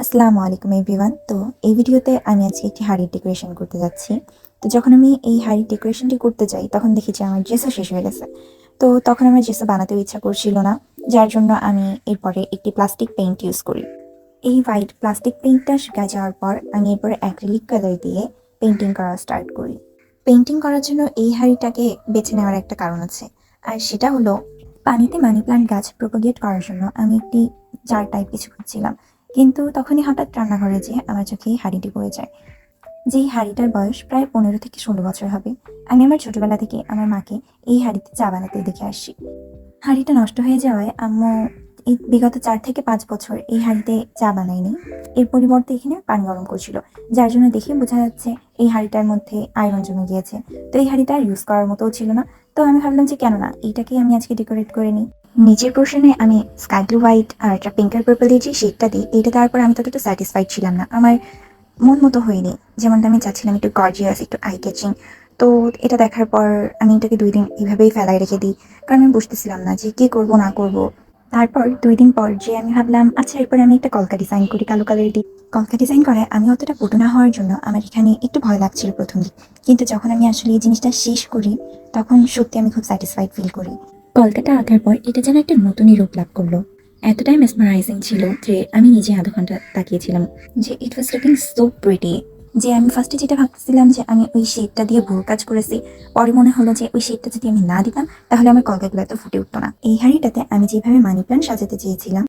আসসালামু আলাইকুম এভরিওয়ান। তো এই ভিডিওতে আমি আজকে একটি হাঁড়ির ডেকোরেশন করতে যাচ্ছি। তো যখন আমি এই হাঁড়ির ডেকোরেশনটি করতে যাই তখন দেখি যে আমার জেসও শেষ হয়ে গেছে। তো তখন আমার জেসও বানাতেও ইচ্ছা করছিল না, যার জন্য আমি এরপরে একটি প্লাস্টিক পেইন্ট ইউজ করি। এই হোয়াইট প্লাস্টিক পেইন্টটা শুকায় যাওয়ার পর আমি এরপরে অ্যাক্রিলিক কালার দিয়ে পেইন্টিং করা স্টার্ট করি। পেইন্টিং করার জন্য এই হাঁড়িটাকে বেছে নেওয়ার একটা কারণ আছে, আর সেটা হলো পানিতে মানি প্লান্ট গাছ প্রোপাগেট করার জন্য আমি একটি জার টাইপ কিছু খুঁজছিলাম। কিন্তু তখনই হঠাৎ রান্নাঘরে যেয়ে আমার চোখে এই হাঁড়িটি পড়ে যায়। যেই হাঁড়িটার বয়স প্রায় 15 থেকে 16 বছর হবে। আমি আমার ছোটবেলা থেকে আমার মাকে এই হাঁড়িতে চা বানাতে দেখে আসছি। হাঁড়িটা নষ্ট হয়ে যাওয়ায় আম্মু এই বিগত 4 থেকে 5 বছর এই হাঁড়িতে চা বানায়নি। এর পরিবর্তে এখানে পানি গরম করছিল, যার জন্য দেখে বোঝা যাচ্ছে এই হাঁড়িটার মধ্যে আয়রন জমে গিয়েছে। তো এই হাঁড়িটা আর ইউজ করার মতোও ছিল না। তো আমি ভাবলাম যে কেন না এইটাকেই আমি আজকে ডেকোরেট করে নিই। নিচের পোর্শনে আমি স্কাই ব্লু হোয়াইট আর একটা পিঙ্ক আর পার্পল দিয়ে যে শেডটা দিই, এটা দেওয়ার পর আমি ততটা স্যাটিসফাইড ছিলাম না। আমার মন মতো হয়নি, যেমনটা আমি চাচ্ছিলাম একটু গর্জিয়াস, একটু আই ক্যাচিং। তো এটা দেখার পর আমি এটাকে 2 দিন এইভাবেই ফেলায় রেখে দিই, কারণ আমি বুঝতেছিলাম না যে কি করব না করব। তারপর 2 দিন পর যে আমি ভাবলাম আচ্ছা এরপর আমি একটা কলকা ডিজাইন করি, কালো কালার দিই। কলকা ডিজাইন করে আমি অতটা পটু না হওয়ার জন্য আমার এখানে একটু ভয় লাগছিল প্রথম দিক, কিন্তু যখন আমি আসলে এই জিনিসটা শেষ করি তখন সত্যি আমি খুব স্যাটিসফাইড ফিল করি। কলকাটা আঁকার পর এটা যেন একটা নতুনই রূপ লাভ করলো। এতটাই মেসমারাইজিং ছিল যে আমি নিজে আধা ঘন্টা তাকিয়েছিলাম, যে ইট ওয়াজ লুকিং সো প্রিটি। যে আমি ফার্স্টে যেটা ভাবতেছিলাম যে আমি ওই শেডটা দিয়ে ভুল কাজ করেছি, পরে মনে হলো যে ওই শেডটা যদি আমি না দিতাম তাহলে আমার কলকাগুলো এত ফুটে উঠতো না। এই হাঁড়িটাতে আমি যেভাবে মানি প্ল্যান্ট সাজাতে চেয়েছিলাম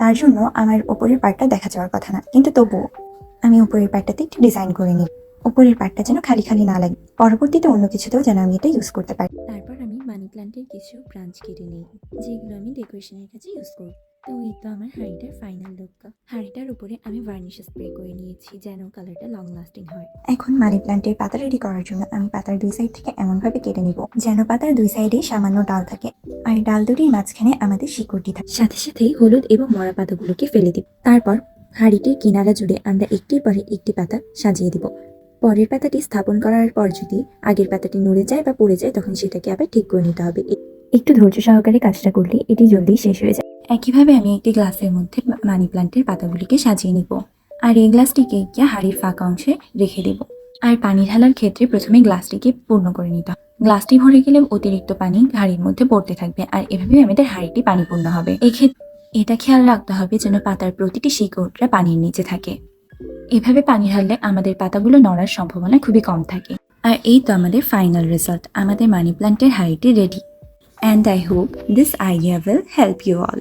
তার জন্য আমার ওপরের পার্টটা দেখা যাওয়ার কথা না, কিন্তু তবুও আমি উপরের পার্টটাতে একটু ডিজাইন করে নিই, উপরের পার্টটা যেন খালি খালি না লাগে, পরবর্তীতে অন্য কিছুতেও যেন আমি এটা ইউজ করতে পারি। তারপর আমি মানি প্ল্যান্টের কিছু ব্রাঞ্চ কেটে নিই, যেগুলো আমি ডেকোরেশনের কাজে ইউজ করব। তো এই তো আমার হাঁড়িটার ফাইনাল লুক। হাঁড়িটার উপরে আমি ভার্নিশ স্প্রে করে নিয়েছি যেন কালারটা লং লাস্টিং হয়। এখন মানি প্ল্যান্টের পাতা রেডি করার জন্য আমি পাতার 2 সাইড থেকে এমনভাবে কেটে নিব যেন পাতার 2 সাইডে সামান্য ডাল থাকে, আর ডাল দুটির মাঝখানে আমাদের শিকড়টি থাকে। সাথে সাথেই হলুদ এবং মরা পাতাগুলোকে ফেলে দিব। তারপর হাঁড়িটির কিনারা জুড়ে আমরা একটির পরে একটি পাতা সাজিয়ে দিব। পরের পাতাটি স্থাপন করার পর যদি আগের পাতাটি নড়ে যায় বা পড়ে যায় তখন সেটাকে আবার ঠিক করে নিতে হবে। একটু ধৈর্য সহকারে কাজটা করলে এটি জলদি শেষ হয়ে যায়। একইভাবে আমি একটি গ্লাসের মধ্যে মানি প্ল্যান্টের পাতাগুলিকে সাজিয়ে নিব, আর এই গ্লাসটিকে গিয়ে হাঁড়ির ফাঁকা অংশে রেখে দেব। আর পানি ঢালার ক্ষেত্রে প্রথমে গ্লাসটিকে পূর্ণ করে নিতে হবে। গ্লাসটি ভরে গেলে অতিরিক্ত পানি হাঁড়ির মধ্যে পড়তে থাকবে, আর এভাবে আমাদের হাঁড়িটি পানিপূর্ণ হবে। এক্ষেত্রে এটা খেয়াল রাখতে হবে যেন পাতার প্রতিটি শিকড়টা পানির নিচে থাকে। এভাবে পানি ঢাললে আমাদের পাতাগুলো নড়ার সম্ভাবনা খুবই কম থাকে। আর এই তো আমাদের ফাইনাল রেজাল্ট, আমাদের মানি প্ল্যান্টের হাঁড়িটি ready. And I hope this idea will help you all.